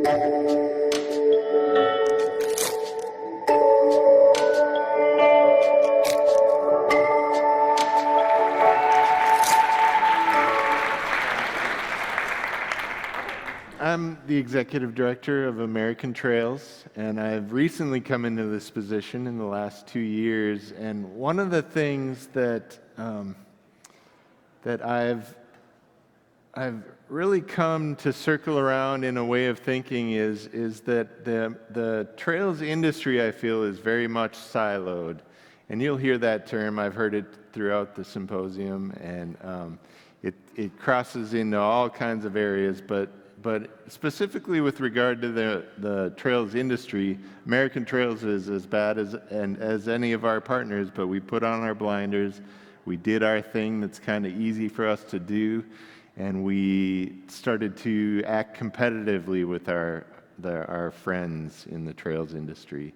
I'm the executive director of American Trails, and I've recently come into this position in the last 2 years. And one of the things that I've really come to circle around in a way of thinking is that the trails industry, I feel, is very much siloed. And you'll hear that term. I've heard it throughout the symposium, and it crosses into all kinds of areas, but specifically with regard to the trails industry, American Trails is as bad as any of our partners, but we put on our blinders, we did our thing that's kind of easy for us to do, and we started to act competitively with our friends in the trails industry.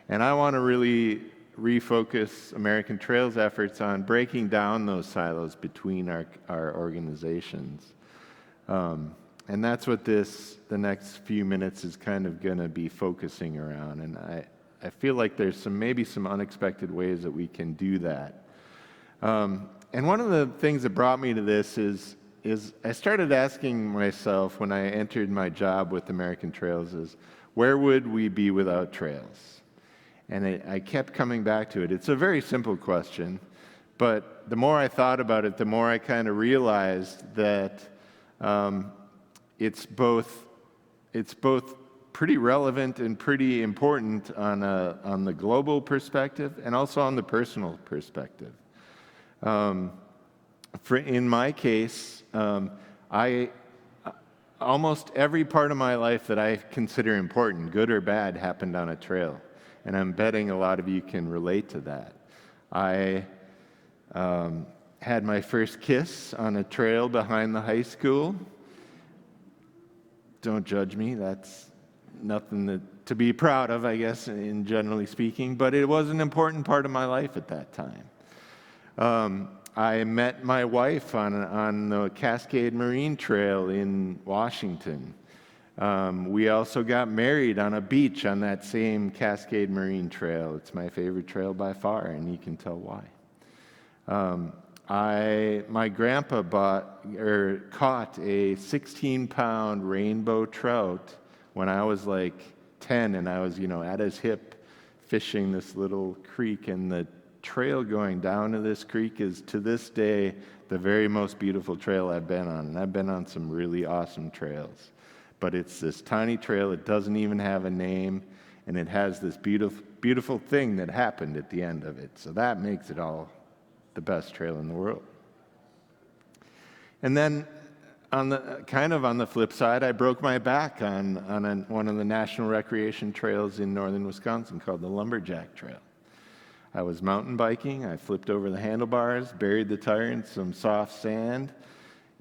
And I want to really refocus American Trails efforts on breaking down those silos between our organizations. And that's what the next few minutes is kind of going to be focusing around. And I feel like there's maybe some unexpected ways that we can do that. And one of the things that brought me to this is I started asking myself when I entered my job with American Trails is, where would we be without trails? And I kept coming back to it. It's a very simple question, but the more I thought about it, the more I kind of realized that it's both pretty relevant and pretty important on the global perspective and also on the personal perspective. In my case, almost every part of my life that I consider important, good or bad, happened on a trail, and I'm betting a lot of you can relate to that. I had my first kiss on a trail behind the high school. Don't judge me, that's nothing to be proud of, I guess, in generally speaking, but it was an important part of my life at that time. I met my wife on the Cascade Marine Trail in Washington. We also got married on a beach on that same Cascade Marine Trail. It's my favorite trail by far, and you can tell why. My grandpa caught a 16-pound rainbow trout when I was like 10, and I was, at his hip fishing this little creek, and the trail going down to this creek is, to this day, the very most beautiful trail I've been on, and I've been on some really awesome trails. But it's this tiny trail, it doesn't even have a name, and it has this beautiful, beautiful thing that happened at the end of it, so that makes it all the best trail in the world. And then on the flip side, I broke my back on one of the national recreation trails in northern Wisconsin called the Lumberjack Trail. I was mountain biking, I flipped over the handlebars, buried the tire in some soft sand,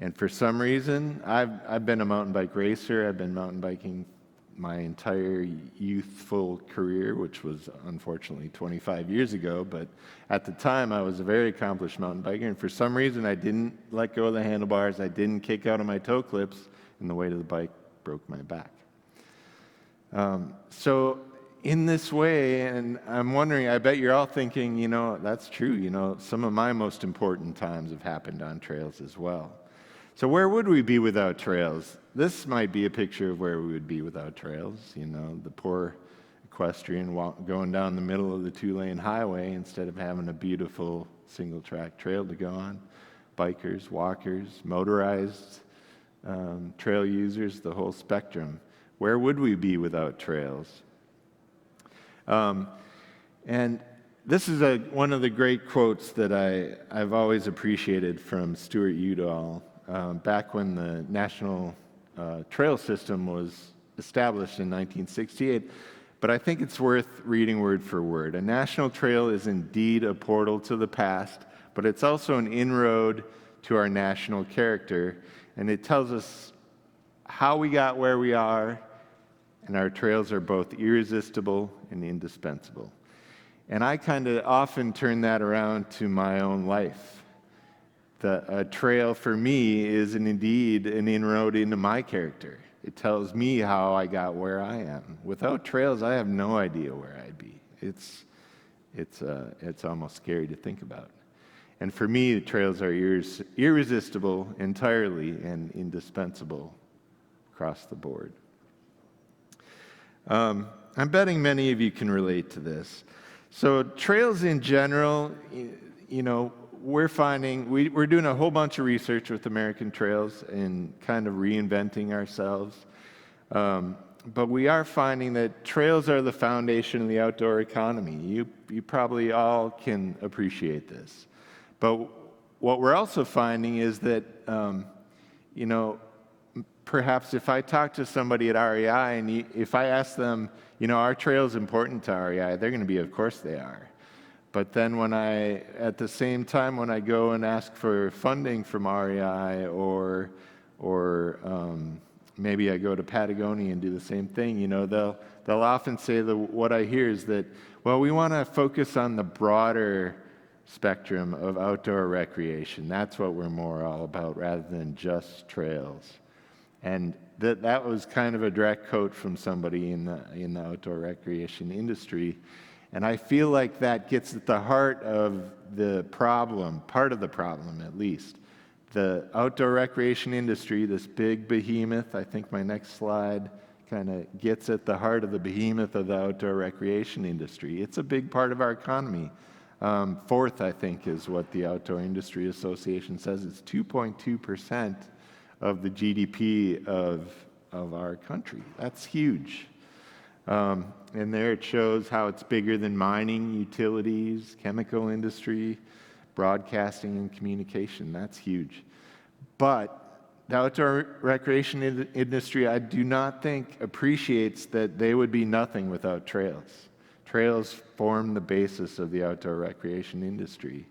and for some reason, I've been a mountain bike racer, I've been mountain biking my entire youthful career, which was unfortunately 25 years ago, but at the time I was a very accomplished mountain biker, and for some reason I didn't let go of the handlebars, I didn't kick out of my toe clips, and the weight of the bike broke my back. So in this way, and I'm wondering, I bet you're all thinking, that's true, some of my most important times have happened on trails as well. So where would we be without trails? This might be a picture of where we would be without trails. The poor equestrian going down the middle of the 2-lane highway instead of having a beautiful single-track trail to go on. Bikers, walkers, motorized trail users, the whole spectrum. Where would we be without trails? And this is one of the great quotes that I've always appreciated from Stuart Udall. Back when the National Trail System was established in 1968, but I think it's worth reading word for word. A national trail is indeed a portal to the past, but it's also an inroad to our national character, and it tells us how we got where we are, and our trails are both irresistible and indispensable. And I kind of often turn that around to my own life. A trail for me is indeed an inroad into my character. It tells me how I got where I am. Without trails, I have no idea where I'd be. It's almost scary to think about. And for me, the trails are irresistible entirely and indispensable across the board. I'm betting many of you can relate to this. So trails in general, we're finding, we're doing a whole bunch of research with American Trails and kind of reinventing ourselves. But we are finding that trails are the foundation of the outdoor economy. You probably all can appreciate this. But what we're also finding is that, perhaps if I talk to somebody at REI and if I ask them, are trails important to REI? They're going to be, of course they are. But then at the same time, when I go and ask for funding from REI or maybe I go to Patagonia and do the same thing, they'll often say what I hear is that, well, we want to focus on the broader spectrum of outdoor recreation. That's what we're more all about rather than just trails. And that was kind of a direct quote from somebody in the outdoor recreation industry. And I feel like that gets at the heart of the problem, part of the problem at least. The outdoor recreation industry, this big behemoth, I think my next slide kind of gets at the heart of the behemoth of the outdoor recreation industry. It's a big part of our economy. Fourth, I think, is what the Outdoor Industry Association says. It's 2.2% of the GDP of our country. That's huge. And there it shows how it's bigger than mining, utilities, chemical industry, broadcasting, and communication. That's huge. But the outdoor recreation industry, I do not think appreciates that they would be nothing without trails. Trails form the basis of the outdoor recreation industry.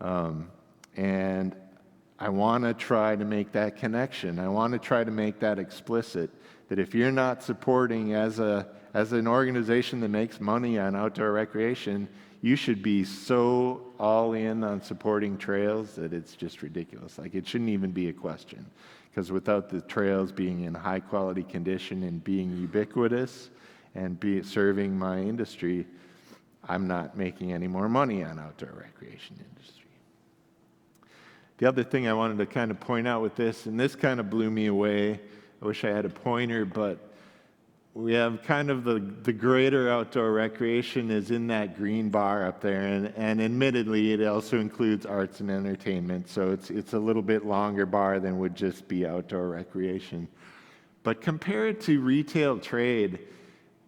And I want to try to make that connection. I want to try to make that explicit, that if you're not supporting as an organization that makes money on outdoor recreation, you should be so all in on supporting trails that it's just ridiculous. Like, it shouldn't even be a question. Because without the trails being in high quality condition and being ubiquitous and serving my industry, I'm not making any more money on outdoor recreation industry. The other thing I wanted to kind of point out with this, and this kind of blew me away, I wish I had a pointer, but we have kind of the greater outdoor recreation is in that green bar up there, and admittedly it also includes arts and entertainment, so it's a little bit longer bar than would just be outdoor recreation. But compared to retail trade,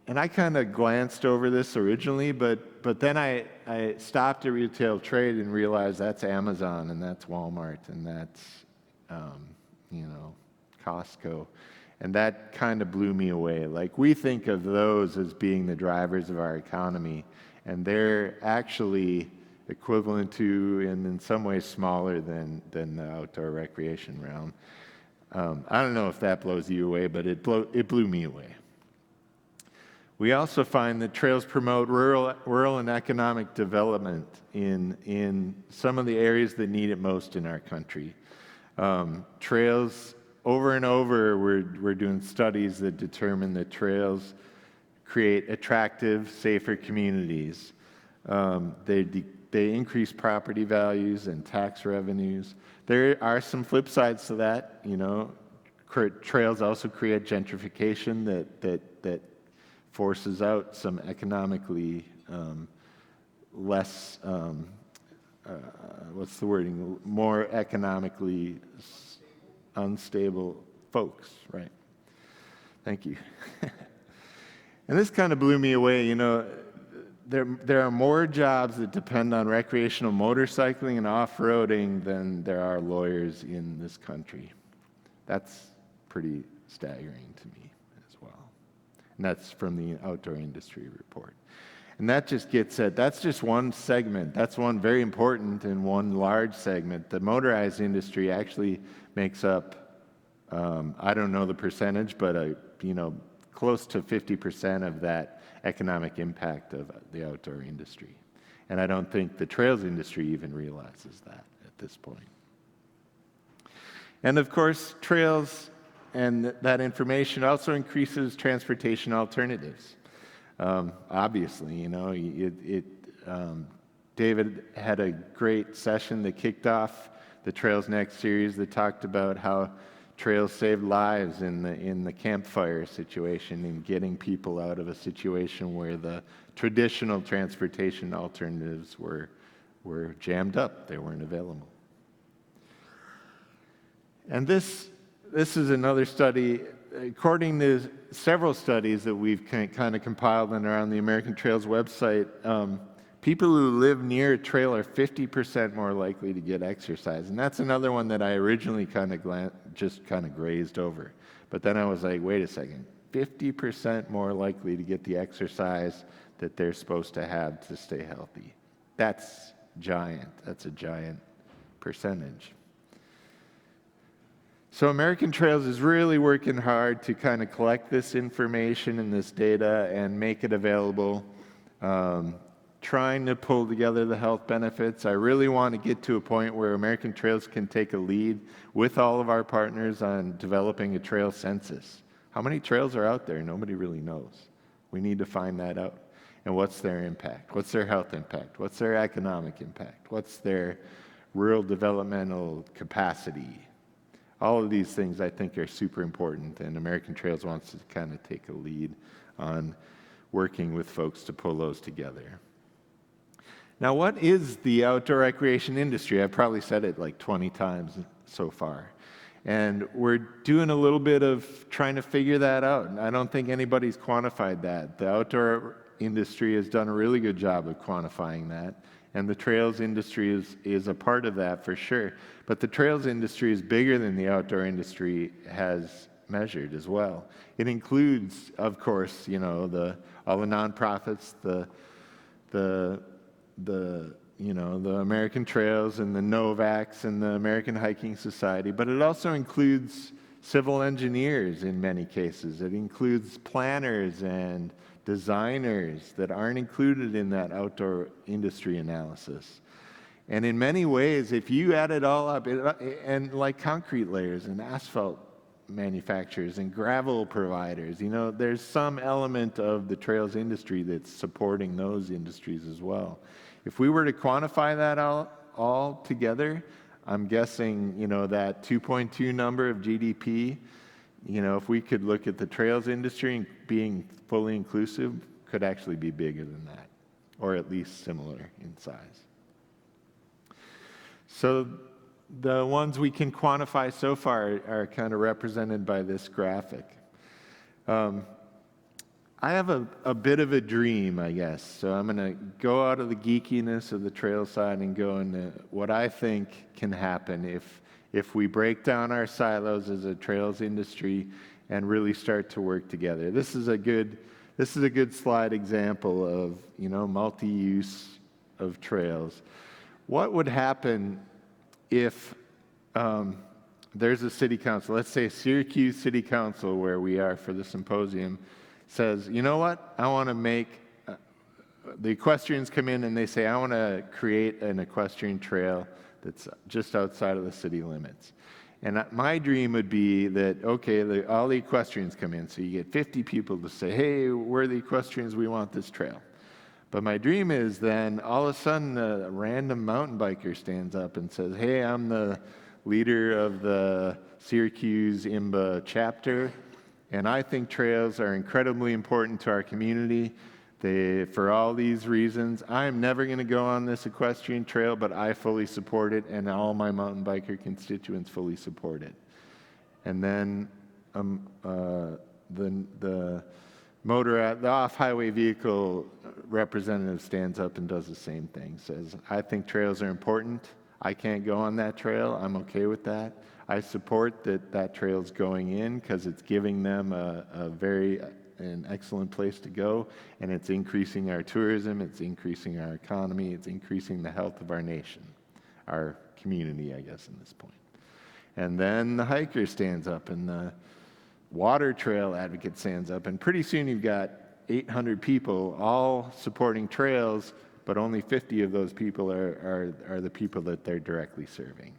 and I kind of glanced over this originally, but then I stopped at retail trade and realized that's Amazon and that's Walmart and that's Costco. And that kind of blew me away. Like, we think of those as being the drivers of our economy, and they're actually equivalent to, and in some ways smaller than the outdoor recreation realm. I don't know if that blows you away, but it blew me away. We also find that trails promote rural and economic development in some of the areas that need it most in our country. Trails, over and over, we're doing studies that determine that trails create attractive, safer communities. They increase property values and tax revenues. There are some flip sides to that. Trails also create gentrification that forces out some economically less, what's the wording, more economically unstable folks, right? Thank you. And this kind of blew me away. There are more jobs that depend on recreational motorcycling and off-roading than there are lawyers in this country. That's pretty staggering to me as well. And that's from the Outdoor Industry Report. And that just gets at, that's just one segment. That's one very important and one large segment. The motorized industry actually makes up, I don't know the percentage, but close to 50% of that economic impact of the outdoor industry. And I don't think the trails industry even realizes that at this point. And of course, trails and that information also increases transportation alternatives. Obviously, David had a great session that kicked off the Trails Next series that talked about how trails saved lives in the campfire situation and getting people out of a situation where the traditional transportation alternatives were jammed up. They weren't available. And this is another study. According to several studies that we've kind of compiled and are on the American Trails website, people who live near a trail are 50% more likely to get exercise. And that's another one that I originally just grazed over. But then I was like, wait a second, 50% more likely to get the exercise that they're supposed to have to stay healthy. That's giant. That's a giant percentage. So American Trails is really working hard to kind of collect this information and this data and make it available, trying to pull together the health benefits. I really want to get to a point where American Trails can take a lead with all of our partners on developing a trail census. How many trails are out there? Nobody really knows. We need to find that out. And what's their impact? What's their health impact? What's their economic impact? What's their rural developmental capacity? All of these things I think are super important, and American Trails wants to kind of take a lead on working with folks to pull those together. Now, what is the outdoor recreation industry? I've probably said it like 20 times so far. And we're doing a little bit of trying to figure that out. And I don't think anybody's quantified that. The outdoor industry has done a really good job of quantifying that. And the trails industry is a part of that for sure. But the trails industry is bigger than the outdoor industry has measured as well. It includes, of course, all the nonprofits, the American Trails and the Novaks and the American Hiking Society, but it also includes civil engineers in many cases. It includes planners and designers that aren't included in that outdoor industry analysis. And in many ways, if you add it all up, and like concrete layers and asphalt manufacturers and gravel providers, there's some element of the trails industry that's supporting those industries as well. If we were to quantify that all together, I'm guessing, that 2.2 number of GDP, if we could look at the trails industry being fully inclusive, could actually be bigger than that, or at least similar in size. So the ones we can quantify so far are kind of represented by this graphic. I have a bit of a dream, I guess. So I'm going to go out of the geekiness of the trail side and go into what I think can happen if we break down our silos as a trails industry and really start to work together. This is a good slide example of multi-use of trails. What would happen if there's a city council, let's say Syracuse City Council, where we are for the symposium, says, you know what, I want to make, the equestrians come in and they say, I want to create an equestrian trail that's just outside of the city limits. And my dream would be that, okay, all the equestrians come in, so you get 50 people to say, hey, we're the equestrians, we want this trail. But my dream is then all of a sudden a random mountain biker stands up and says, hey, I'm the leader of the Syracuse IMBA chapter, and I think trails are incredibly important to our community. For all these reasons, I'm never going to go on this equestrian trail, but I fully support it, and all my mountain biker constituents fully support it. And then the off-highway vehicle representative stands up and does the same thing, says, I think trails are important. I can't go on that trail. I'm okay with that. I support that trail's going in because it's giving them an excellent place to go, and it's increasing our tourism, it's increasing our economy, it's increasing the health of our nation, our community, I guess, in this point. And then the hiker stands up, and the water trail advocate stands up, and pretty soon you've got 800 people all supporting trails, but only 50 of those people are the people that they're directly serving.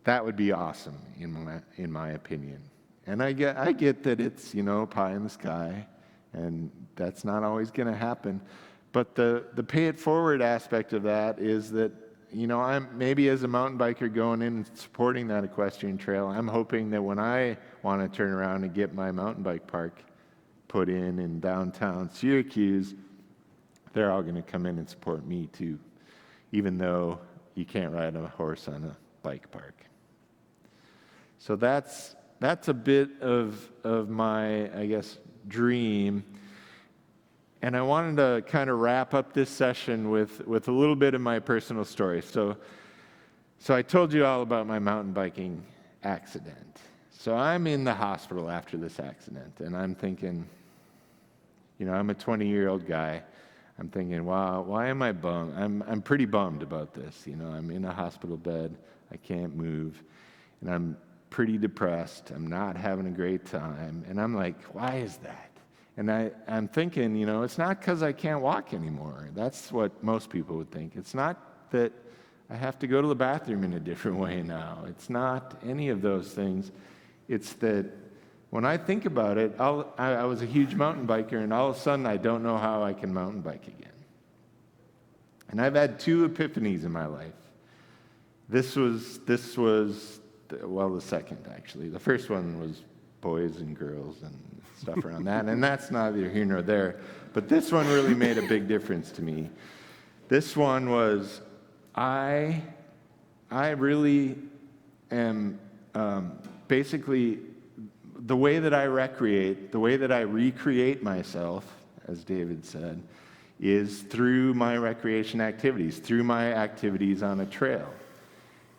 That would be awesome, in my opinion. And I get that it's, pie in the sky, and that's not always going to happen. But the pay it forward aspect of that is that, I'm maybe as a mountain biker going in and supporting that equestrian trail, I'm hoping that when I want to turn around and get my mountain bike park put in downtown Syracuse, they're all going to come in and support me too, even though you can't ride a horse on a bike park. So that's a bit of my, I guess, dream. And I wanted to kind of wrap up this session with a little bit of my personal story. So I told you all about my mountain biking accident. So I'm in the hospital after this accident, and I'm thinking, I'm a 20-year-old guy. I'm thinking, wow, why am I bummed? I'm pretty bummed about this. I'm in a hospital bed. I can't move, and I'm pretty depressed. I'm not having a great time, and I'm like, why is that? And I'm thinking, it's not because I can't walk anymore. That's what most people would think. It's not that I have to go to the bathroom in a different way now. It's not any of those things. It's that when I think about it, I was a huge mountain biker, and all of a sudden I don't know how I can mountain bike again. And I've had 2 epiphanies in my life. This was the second, actually. The first one was boys and girls and stuff around that, and that's neither here nor there. But this one really made a big difference to me. This one was, I really am basically, the way that I recreate, the way that I recreate myself, as David said, is through my recreation activities, through my activities on a trail.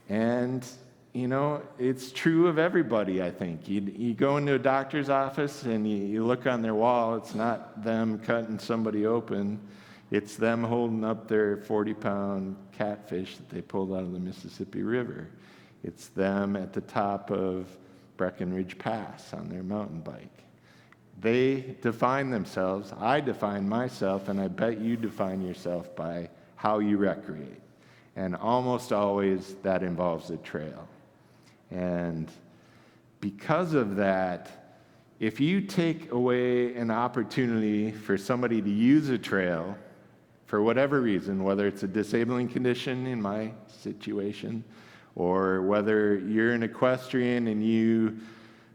And it's true of everybody, I think. You go into a doctor's office and you look on their wall, it's not them cutting somebody open, it's them holding up their 40-pound catfish that they pulled out of the Mississippi River. It's them at the top of Breckenridge Pass on their mountain bike. They define themselves, I define myself, and I bet you define yourself by how you recreate. And almost always that involves a trail. And because of that, if you take away an opportunity for somebody to use a trail for whatever reason, whether it's a disabling condition in my situation, or whether you're an equestrian and you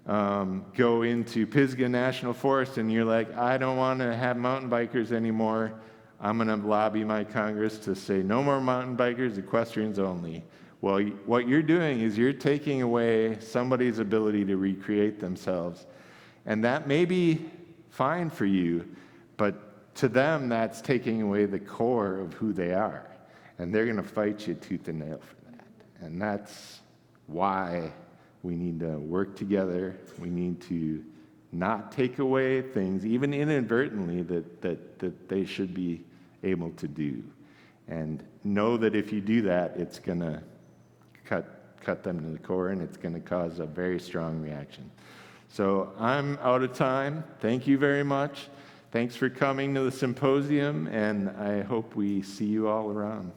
go into Pisgah National Forest and you're like, I don't want to have mountain bikers anymore, I'm going to lobby my Congress to say no more mountain bikers, equestrians only. Well, what you're doing is you're taking away somebody's ability to recreate themselves. And that may be fine for you, but to them, that's taking away the core of who they are. And they're going to fight you tooth and nail for that. And that's why we need to work together. We need to not take away things, even inadvertently, that they should be able to do. And know that if you do that, it's going to cut them to the core, and it's going to cause a very strong reaction. So I'm out of time. Thank you very much. Thanks for coming to the symposium, and I hope we see you all around.